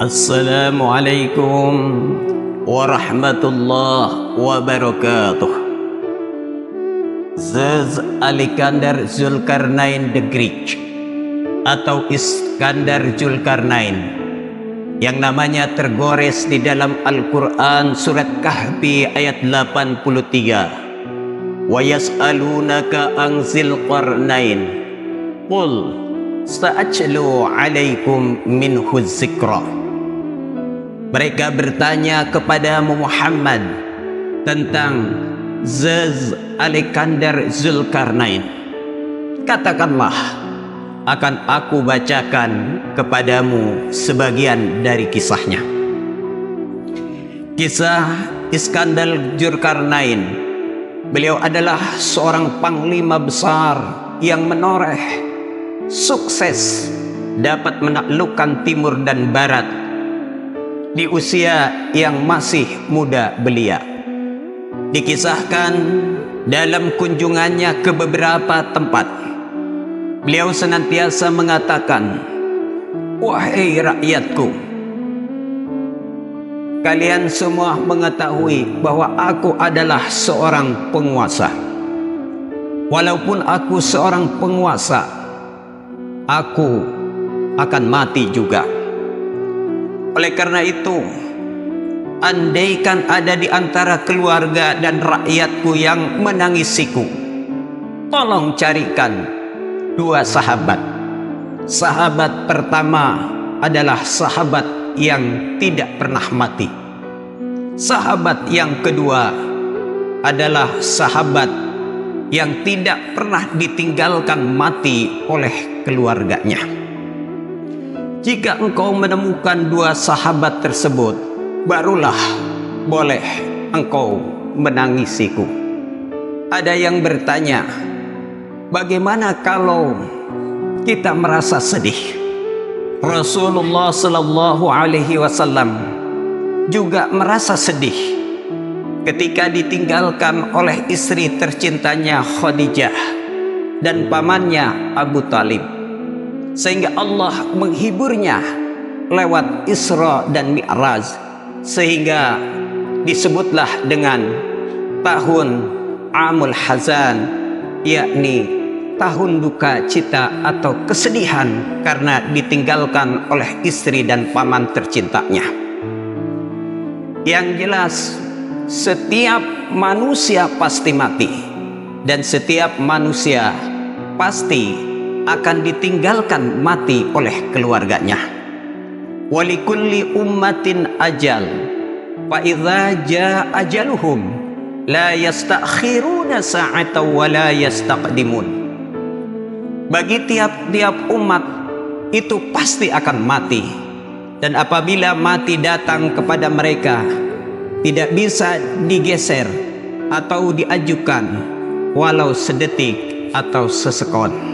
Assalamualaikum warahmatullahi wabarakatuh. Zaz Alexander Zulkarnain the Great atau Iskandar Zulkarnain yang namanya tergores di dalam Al-Quran surat Kahfi ayat 83. Wa yas'alunaka an Zulkarnain qul sa'atlu alaikum minhu dzikra. Mereka bertanya kepada Muhammad tentang Zaz Alexander Zulkarnain. Katakanlah, akan aku bacakan kepadamu sebagian dari kisahnya. Kisah Iskandar Zulkarnain. Beliau adalah seorang panglima besar yang menoreh, sukses dapat menaklukkan timur dan barat di usia yang masih muda belia. Dikisahkan dalam kunjungannya ke beberapa tempat, beliau senantiasa mengatakan, "Wahai rakyatku, kalian semua mengetahui bahwa aku adalah seorang penguasa. Walaupun aku seorang penguasa, aku akan mati juga. Oleh karena itu, andaikan ada di antara keluarga dan rakyatku yang menangisiku, tolong carikan dua sahabat. Sahabat pertama adalah sahabat yang tidak pernah mati. Sahabat yang kedua adalah sahabat yang tidak pernah ditinggalkan mati oleh keluarganya. Jika engkau menemukan dua sahabat tersebut, barulah boleh engkau menangisiku." Ada yang bertanya, bagaimana kalau kita merasa sedih? Rasulullah Sallallahu Alaihi Wasallam juga merasa sedih ketika ditinggalkan oleh istri tercintanya Khadijah dan pamannya Abu Talib, sehingga Allah menghiburnya lewat Isra dan Mi'raj, sehingga disebutlah dengan tahun Amul Hazan, yakni tahun duka cita atau kesedihan karena ditinggalkan oleh istri dan paman tercintanya. Yang jelas, setiap manusia pasti mati, dan setiap manusia pasti akan ditinggalkan mati oleh keluarganya. Walikulli ummatin ajal, fa idza jaa ajaluhum la yastakhiruna sa'atan wa la yastaqdimun. Bagi tiap-tiap umat itu pasti akan mati, dan apabila mati datang kepada mereka, tidak bisa digeser atau diajukan walau sedetik atau sesekon.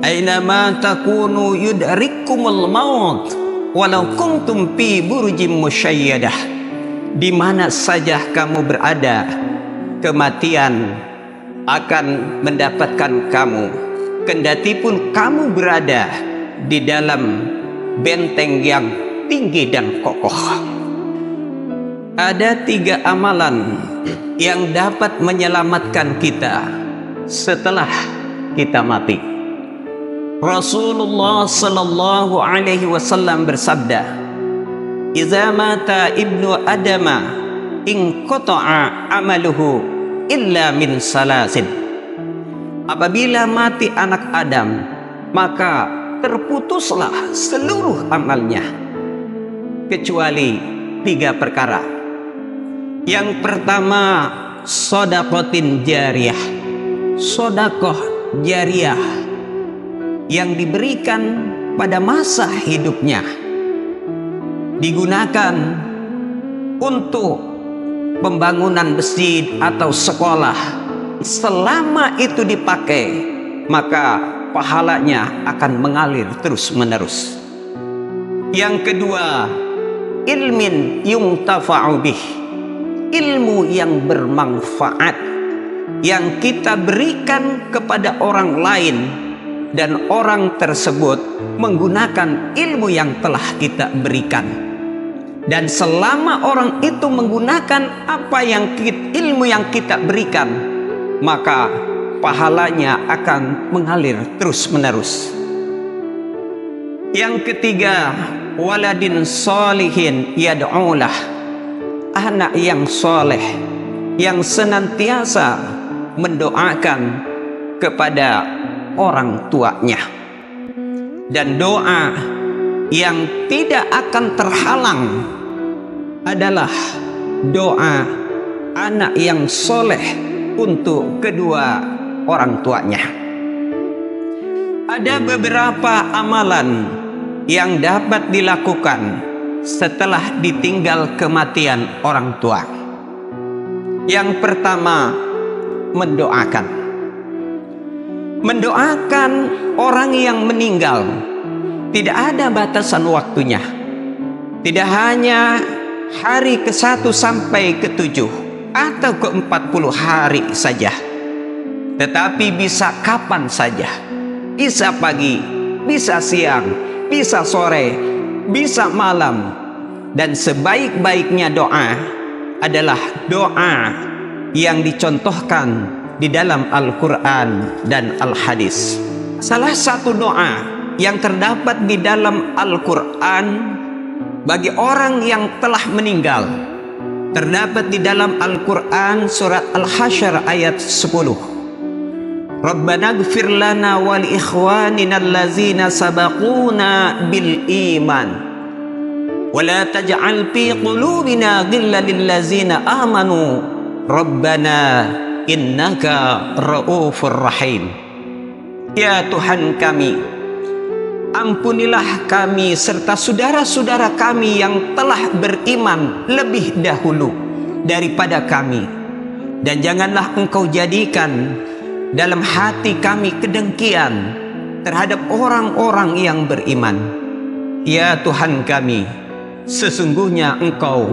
Ainama takunu yudrikumul maut walau kuntum fi burujim musyayyadah. Di mana saja kamu berada, kematian akan mendapatkan kamu, kendati pun kamu berada di dalam benteng yang tinggi dan kokoh. Ada 3 amalan yang dapat menyelamatkan kita setelah kita mati. Rasulullah Sallallahu Alaihi Wasallam bersabda, "Iza mata ibnu adama inqata'a amaluhu illa min salasin." Apabila mati anak Adam, maka terputuslah seluruh amalnya kecuali 3 perkara. Yang pertama, shadaqatin jariyah, sedekah jariyah yang diberikan pada masa hidupnya, digunakan untuk pembangunan masjid atau sekolah. Selama itu dipakai, maka pahalanya akan mengalir terus menerus. Yang kedua, ilmin yungtafa'u bih, ilmu yang bermanfaat yang kita berikan kepada orang lain dan orang tersebut menggunakan ilmu yang telah kita berikan. Dan selama orang itu menggunakan ilmu yang kita berikan, maka pahalanya akan mengalir terus-menerus. Yang ketiga, waladin solihin yad'ulah, anak yang soleh yang senantiasa mendoakan kepada orang tuanya. Dan doa yang tidak akan terhalang adalah doa anak yang soleh untuk kedua orang tuanya. Ada beberapa amalan yang dapat dilakukan setelah ditinggal kematian orang tua. Yang pertama, mendoakan orang yang meninggal. Tidak ada batasan waktunya. Tidak hanya hari ke-1 sampai ke-7 atau ke-40 hari saja, tetapi bisa kapan saja. Bisa pagi, bisa siang, bisa sore, bisa malam. Dan sebaik-baiknya doa adalah doa yang dicontohkan di dalam Al-Quran dan Al-Hadis. Salah satu doa yang terdapat di dalam Al-Quran bagi orang yang telah meninggal terdapat di dalam Al-Quran surat Al-Hasyr ayat 10. Rabbana ighfir lana wa li ikhwanina allazina sabaquna bil iman wa la taj'al fi qulubina ghillan lil ladzina amanu Rabbana innaka ra'ufur rahim. Ya Tuhan kami, ampunilah kami serta saudara-saudara kami yang telah beriman lebih dahulu daripada kami, dan janganlah Engkau jadikan dalam hati kami kedengkian terhadap orang-orang yang beriman. Ya Tuhan kami, sesungguhnya Engkau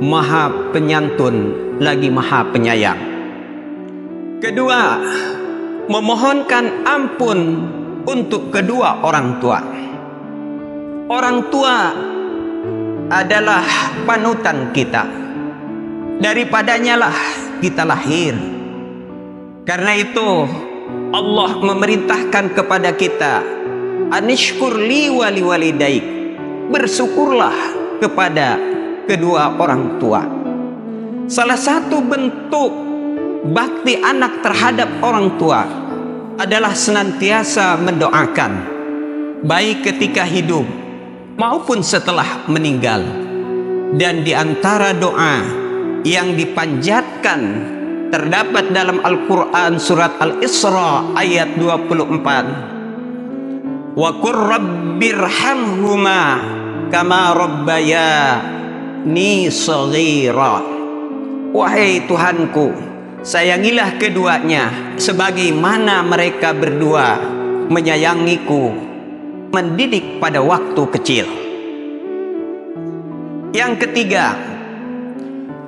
Maha Penyantun lagi Maha Penyayang. Kedua, memohonkan ampun untuk kedua orang tua. Orang tua adalah panutan kita. Daripadanya lah kita lahir. Karena itu Allah memerintahkan kepada kita, anishkur li wa li walidaik, bersyukurlah kepada kedua orang tua. Salah satu bentuk bakti anak terhadap orang tua adalah senantiasa mendoakan, baik ketika hidup maupun setelah meninggal. Dan di antara doa yang dipanjatkan terdapat dalam Al-Quran surat Al-Isra ayat 24. Wa qur rabbirhamhuma kama rabbayani shaghira. Wahai Tuhanku, sayangilah keduanya sebagaimana mereka berdua menyayangiku, mendidik pada waktu kecil. Yang ketiga,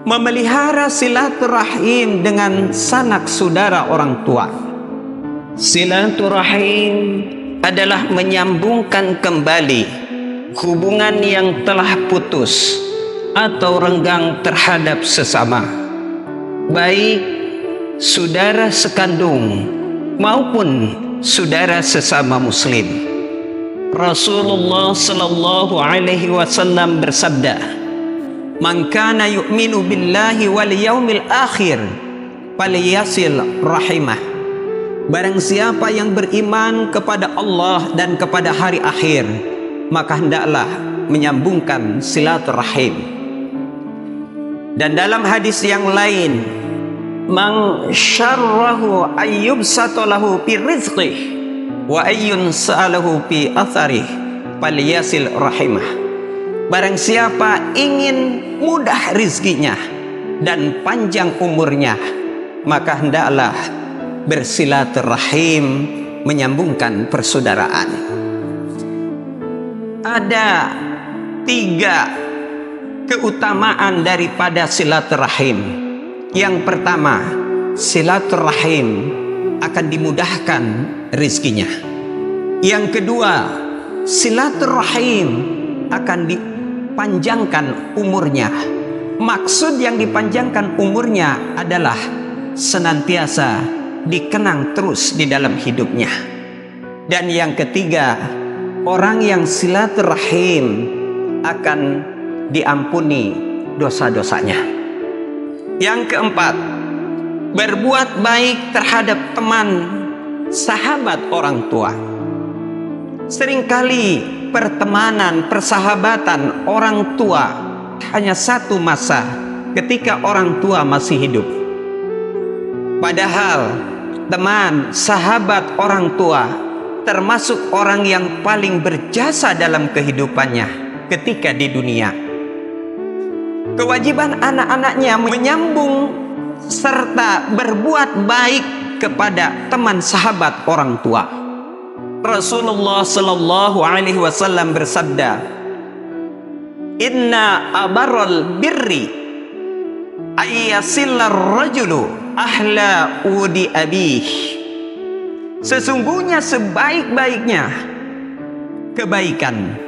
memelihara silaturahim dengan sanak saudara orang tua. Silaturahim adalah menyambungkan kembali hubungan yang telah putus atau renggang terhadap sesama, baik saudara sekandung maupun saudara sesama muslim. Rasulullah sallallahu alaihi wasallam bersabda, "Man kana yu'minu billahi wal yaumil akhir falyasil rahimah." Barang siapa yang beriman kepada Allah dan kepada hari akhir, maka hendaklah menyambungkan silaturahim. Dan dalam hadis yang lain, "Man syarrahu ayyubsata lahu fi rizqih wa ayyun sa'alahu fi atharih falyasil rahimah." Barang siapa ingin mudah rizkinya dan panjang umurnya, maka hendaklah bersilaturahim, menyambungkan persaudaraan. Ada 3 keutamaan daripada silaturahim. Yang pertama, silaturahim akan dimudahkan rizkinya. Yang kedua, silaturahim akan dipanjangkan umurnya. Maksud yang dipanjangkan umurnya adalah senantiasa dikenang terus di dalam hidupnya. Dan yang ketiga, orang yang silaturahim akan diampuni dosa-dosanya. Yang keempat, berbuat baik terhadap teman, sahabat orang tua. Seringkali pertemanan, persahabatan orang tua hanya satu masa ketika orang tua masih hidup. Padahal teman, sahabat orang tua termasuk orang yang paling berjasa dalam kehidupannya ketika di dunia. Kewajiban anak-anaknya menyambung serta berbuat baik kepada teman sahabat orang tua. Rasulullah Sallallahu Alaihi Wasallam bersabda, "Inna abarral birri ayyasillar rajulu ahla udi abih." Sesungguhnya sebaik-baiknya kebaikan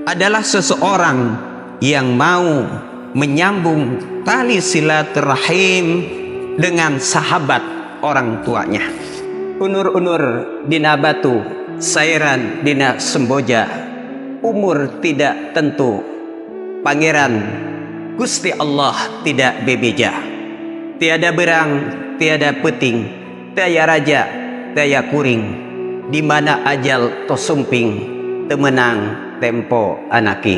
adalah seseorang yang mau menyambung tali silaturahim dengan sahabat orang tuanya. Unur-unur dina batu, sairan dina semboja, umur tidak tentu, pangeran Gusti Allah tidak bebeja. Tiada berang, tiada peting, tiada raja, tiada kuring, di mana ajal to sumping, temenang tempo anaki.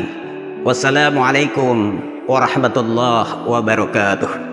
Wassalamualaikum warahmatullahi wabarakatuh.